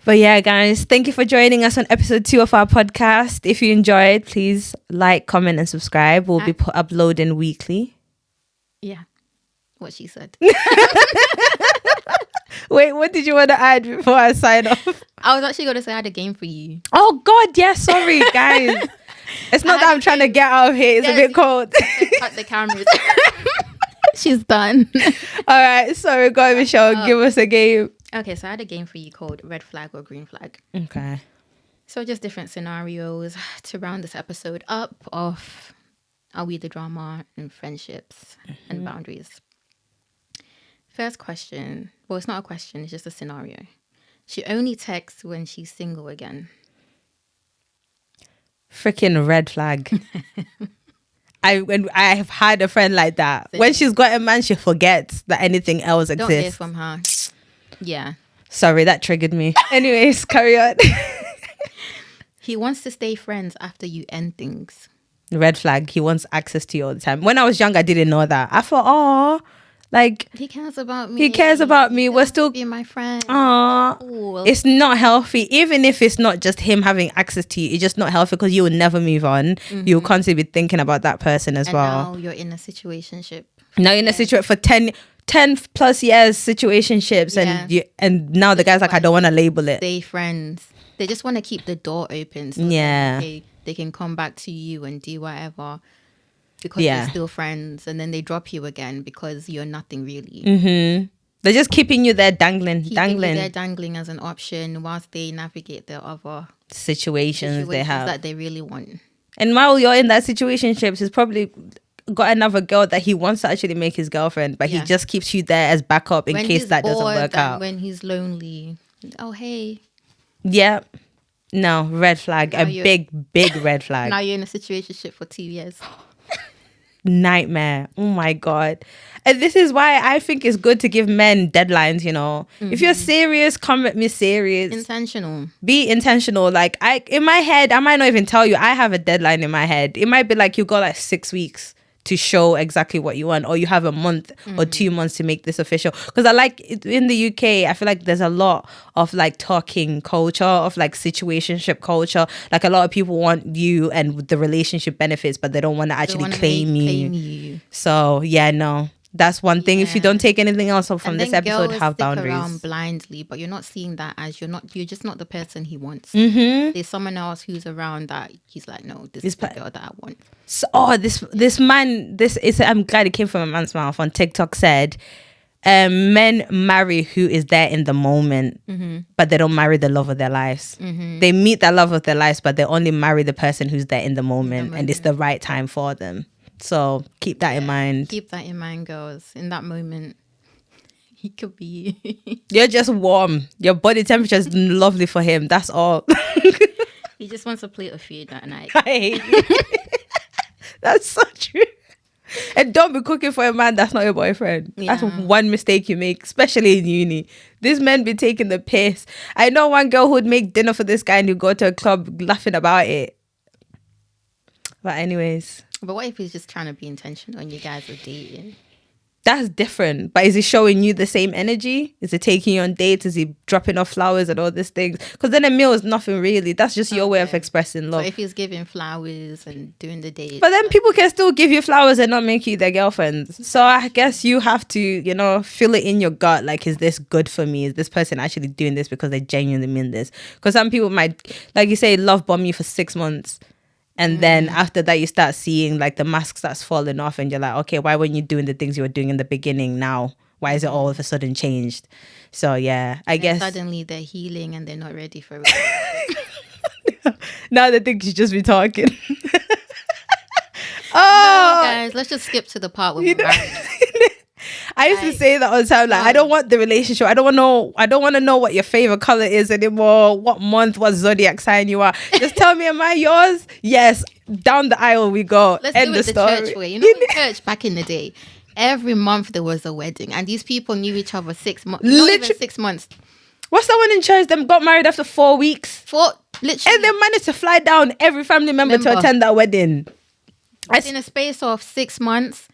But yeah, guys, thank you for joining us on episode 2 of our podcast. If you enjoyed, please like, comment, and subscribe. We'll be uploading weekly. Yeah. What she said. Wait, what did you want to add before I sign off? I was actually going to say I had a game for you. Oh, God, yes. Yeah, sorry, guys. It's not that I'm trying to get out of here. It's a bit cold. Cut the cameras. She's done. All right. Sorry, go ahead, Michelle. Give us a game. Okay, so I had a game for you called Red Flag or Green Flag. Okay. So just different scenarios to round this episode up of are we the drama in friendships and boundaries. First question. Well, it's not a question. It's just a scenario. She only texts when she's single again. Freaking red flag. I have had a friend like that. Same. When she's got a man, she forgets that anything else exists. Don't hear from her. Yeah. Sorry, that triggered me. Anyways, carry on. He wants to stay friends after you end things. Red flag. He wants access to you all the time. When I was young, I didn't know that. I thought, oh, like he cares about me. He cares about me. We're still be my friend. Cool. It's not healthy. Even if it's not just him having access to you, it's just not healthy because you will never move on. You'll constantly be thinking about that person as well. Now you're in a situationship. Now you're in a situation for 10 plus years situationships, and now the guy's like, I don't want to label it. Stay friends. They just want to keep the door open. So they can come back to you and do whatever. Because they're still friends, and then they drop you again because you're nothing really. They're just keeping you there dangling. You there dangling as an option whilst they navigate their other situations they have that they really want. And while you're in that situationship, he's probably got another girl that he wants to actually make his girlfriend, but he just keeps you there as backup in case that doesn't work out. When he's lonely, oh hey. Yeah. No, red flag. Now a big red flag. Now you're in a situationship for 2 years. Nightmare. Oh my God. And this is why I think it's good to give men deadlines, you know. If you're serious, come at me serious. Intentional. Be intentional. Like in my head, I might not even tell you I have a deadline in my head. It might be like you got like 6 weeks to show exactly what you want, or you have a month or 2 months to make this official. Because I like in the UK, I feel like there's a lot of like talking culture, of like situationship culture. Like a lot of people want you and the relationship benefits, but they don't want to actually claim you. So yeah, no. That's one thing. If you don't take anything else from this episode, have boundaries. Around blindly, but you're not seeing that as you're just not the person he wants. There's someone else who's around that he's like, no, this is the girl that I want. So, this man, I'm glad it came from a man's mouth on TikTok, said men marry who is there in the moment, but they don't marry the love of their lives. They meet the love of their lives, but they only marry the person who's there in the moment, and it's the right time for them. So keep that in mind. Keep that in mind, girls. In that moment, he could be... You're just warm. Your body temperature is lovely for him. That's all. He just wants a plate of food that night. I hate you. That's so true. And don't be cooking for a man that's not your boyfriend. That's Yeah. one mistake you make, especially in uni. These men be taking the piss. I know one girl who would make dinner for this guy and you go to a club laughing about it. But anyways, But what if he's just trying to be intentional and you guys are dating? that's different. But is he showing you the same energy? Is he taking you on dates? Is he dropping off flowers and all these things? Because then a meal is nothing really. That's just your way of Okay. expressing So love. if he's giving flowers and doing the dates. But then people can still give you flowers and not make you their girlfriends. So I guess you have to, feel it in your gut. Like, is this good for me? Is this person actually doing this because they genuinely mean this? Because some people might, like you say, love bomb you for 6 months. And then after that, you start seeing like the mask starts falling off and you're like, okay, why weren't you doing the things you were doing in the beginning now? Why is it all of a sudden changed? So yeah, I guess Suddenly they're healing and they're not ready for it. now they think you just be talking. No, Oh, guys, let's just skip to the part where You we're know- married. I used to say that all the time. Like, I don't want the relationship. I don't want to know what your favorite color is anymore. What month, what zodiac sign you are. Just tell me, am I yours? Yes. Down the aisle we go. Let's End do it the the story. church way. You know, in church back in the day, every month there was a wedding, and these people knew each other 6 months. Not even Literally- 6 months. What's that one in church? Them got married after 4 weeks. For literally, And they managed to fly down every family member to Member. attend that wedding. in a space of 6 months,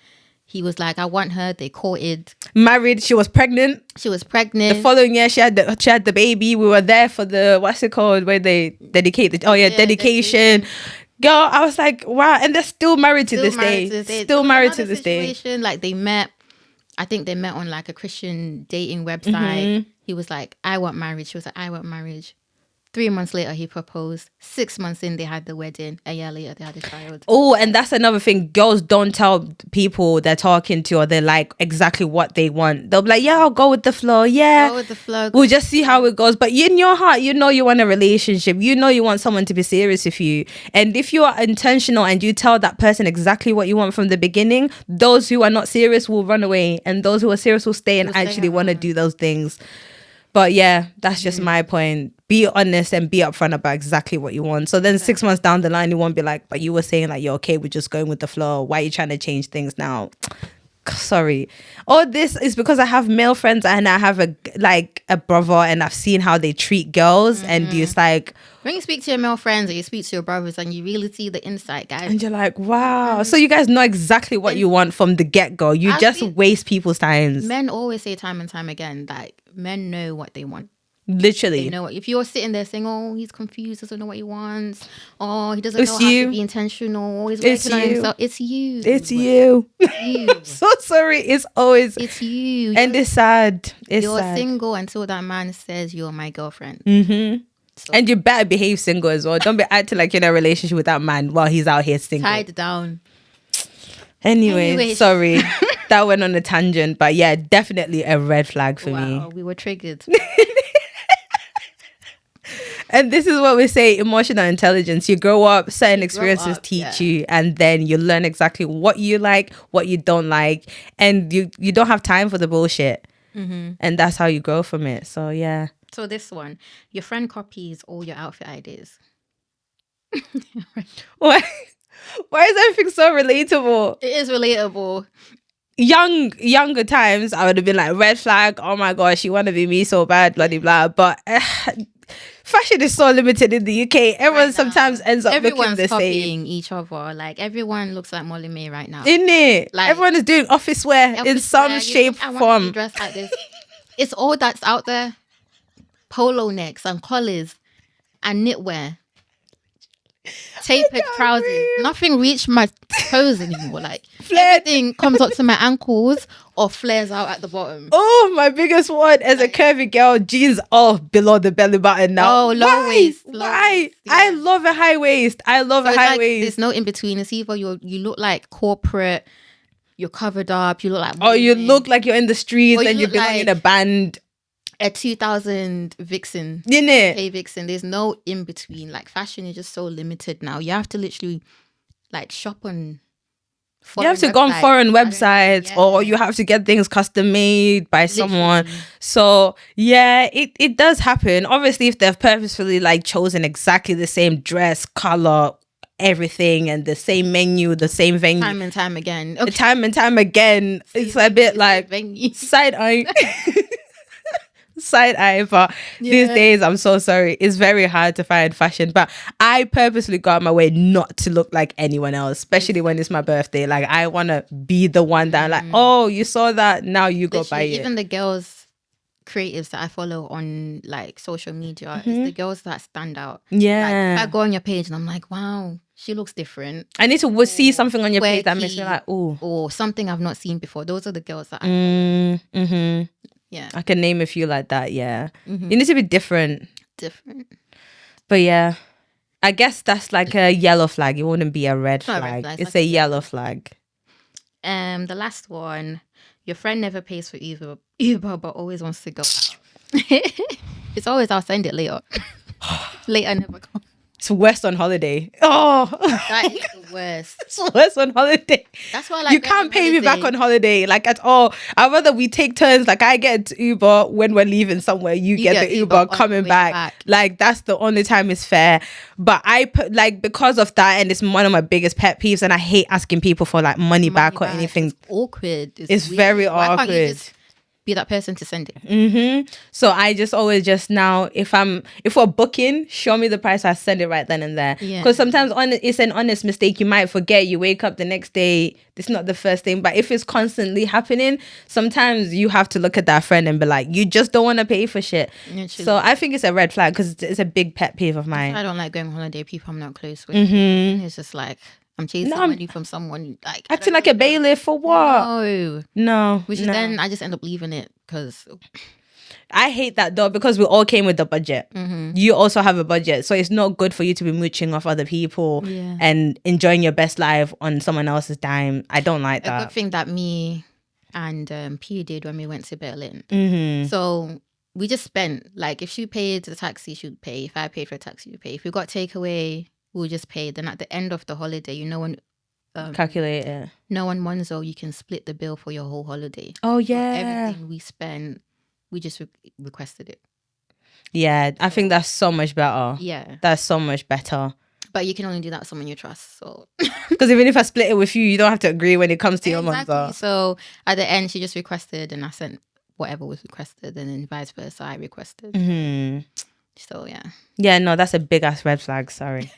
he was like, "I want her." They courted. Married. She was pregnant. She was The pregnant. following year, she had the baby. We were there for the, what's it called, where they dedicate the, dedication. Girl, I was like, wow. And they're still married to this day. Still married to this day. Like they met. I think they met on like a Christian dating website. He was like, "I want marriage." She was like, "I want marriage." 3 months later, he proposed. 6 months in, they had the wedding. A year later, they had a child. Oh, and that's another thing. Girls don't tell people they're talking to or they're like exactly what they want. They'll be like, yeah, I'll go with the flow. Yeah. Go with the flow. We'll just see how it goes. But in your heart, you know you want a relationship. You know you want someone to be serious with you. And if you are intentional and you tell that person exactly what you want from the beginning, those who are not serious will run away. And those who are serious will stay and Will stay actually want to around. do those things. But yeah, that's just my point. Be honest and be upfront about exactly what you want. So then 6 months down the line, you won't be like, but you were saying like, you're okay with just going with the flow. Why are you trying to change things now? Sorry. All this is because I have male friends and I have a brother and I've seen how they treat girls. And it's like, When you speak to your male friends or you speak to your brothers and you really see the insight, guys. and you're like, wow. So you guys know exactly what you want from the get-go. You I've just seen- waste people's times. Men always say time and time again that men know what they want. They Literally. know what, if you're sitting there saying, "Oh, he's confused, doesn't know what he wants," "Oh, he doesn't It's know how you. to be intentional," "He's It's working on you. himself," it's you. It's you. You. So sorry. It's always, It's you. and it's sad. It's You're sad. single until that man says you're my girlfriend. So And you better behave single as well. Don't be acting like you're in a relationship with that man while he's out here single. tied down. Anyway, Anyways. sorry. That went on a tangent. But yeah, definitely a red flag for me. Wow, we were triggered. And this is what we say, emotional intelligence. You grow up, certain experiences up, teach yeah. you, and then you learn exactly what you like, what you don't like, and you don't have time for the bullshit. And that's how you grow from it. So yeah. So this one, your friend copies all your outfit ideas. Why is everything so relatable? It is relatable. Younger times, I would have been like, red flag, oh my gosh, you want to be me so bad, blah, blah, blah. But fashion is so limited in the UK. Everyone now. sometimes ends up looking Everyone's the same. copying each other. Like everyone looks like Molly May right now. Isn't it? Like- Everyone is doing office wear in Office some wear, you shape, think, "I want to form. be dressed like this." It's all that's out there. Polo necks and collars and knitwear. Tapered trousers. breathe. Nothing reached my toes anymore. Like Flared. everything comes up to my ankles or flares out at the bottom. Oh, my biggest one as a curvy girl, jeans below the belly button now. Oh, low Why? waist, low Why? waist, I yeah. love a high waist. I love So a it's high like waist. there's no in between. It's either you look like corporate, you're covered up, you look like Or you women, look like you're in the streets Or you and you look belong in like- a band. a 2000 vixen. Isn't it? Hey vixen, there's no in between. Like fashion is just so limited now. You have to literally like shop on. You have to go on websites. foreign I don't know, websites yeah. or you have to get things custom made by someone. Literally. So yeah, it does happen. Obviously, if they've purposefully like chosen exactly the same dress, color, everything and the same menu, the same venue. Time and time again. Okay. Time and time again. It's a bit like venue. side eye. Side eye, but these Yeah. days I'm so sorry, it's very hard to find fashion, but I purposely go out my way not to look like anyone else, especially when it's my birthday. Like I want to be the one that like, oh, you saw that, now you go buy Literally, it. even the girls creatives that I follow on like social media, it's the girls that stand out. Yeah, Like, I go on your page and I'm like, wow, she looks different. I need to see something on your page that quirky, makes me like, oh, or something I've not seen before. Those are the girls that I follow. Yeah, I can name a few like that. Yeah, you need to be different. But yeah, I guess that's like a yellow flag. It wouldn't be a red flag. It's like a yellow flag. The last one, your friend never pays for Uber but always wants to go out. It's always, I'll send it later. Later never comes. It's worse on holiday. Oh, that is the worst. It's worse on holiday. That's why, like, you can't pay me back on holiday, like at all. I'd rather we take turns. Like I get Uber when we're leaving somewhere. You get the Uber coming back. Like that's the only time it's fair. But I put like because of that, and it's one of my biggest pet peeves. And I hate asking people for like money back or anything. It's awkward. It's very awkward. Why can't you just be that person to send it? So I just always just now, if we're booking, show me the price, I send it right then and there. Because sometimes it's an honest mistake. You might forget, you wake up the next day, it's not the first thing. But if it's constantly happening, sometimes you have to look at that friend and be like, you just don't want to pay for shit. Literally. So I think it's a red flag because it's a big pet peeve of mine. I don't like going on holiday people I'm not close with. It's just like, I'm chasing money from someone, like acting like a bailiff for what? No. Which is then I just end up leaving it because I hate that though, because we all came with the budget. You also have a budget, so it's not good for you to be mooching off other people and enjoying your best life on someone else's dime. I don't like that. A good thing that me and P did when we went to Berlin. So we just spent, like, if she paid the taxi, she would pay. If I paid for a taxi, you'd pay. If we got takeaway, we'll just pay. Then at the end of the holiday, calculate it. No, on Monzo, you can split the bill for your whole holiday. Oh yeah. So everything we spent, we just requested it. Yeah, I think that's so much better. Yeah, that's so much better. But you can only do that with someone you trust. So because even if I split it with you, you don't have to agree when it comes to your Monzo. So at the end, she just requested, and I sent whatever was requested, and then vice versa, I requested. So yeah, no, that's a big ass red flag. Sorry.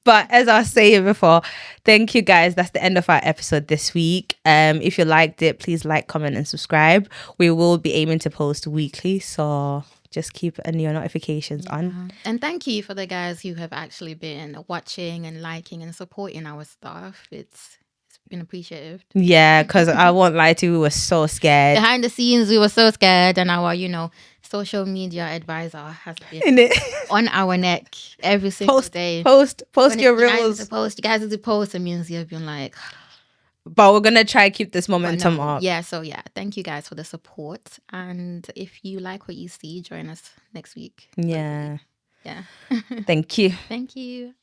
But as I was saying before, thank you guys. That's the end of our episode this week. If you liked it, please like, comment, and subscribe. We will be aiming to post weekly, so just keep your notifications on. And thank you for the guys who have actually been watching and liking and supporting our stuff. It's been appreciated. Yeah, because I won't lie to you, we were so scared. Behind the scenes, we were so scared, and our, social media advisor has been on our neck every single day. Post your reels. You guys need to post. It means you've been like, but we're gonna try to keep this momentum up. Yeah, so thank you guys for the support, and if you like what you see, join us next week. Yeah. Yeah. Thank you. Thank you.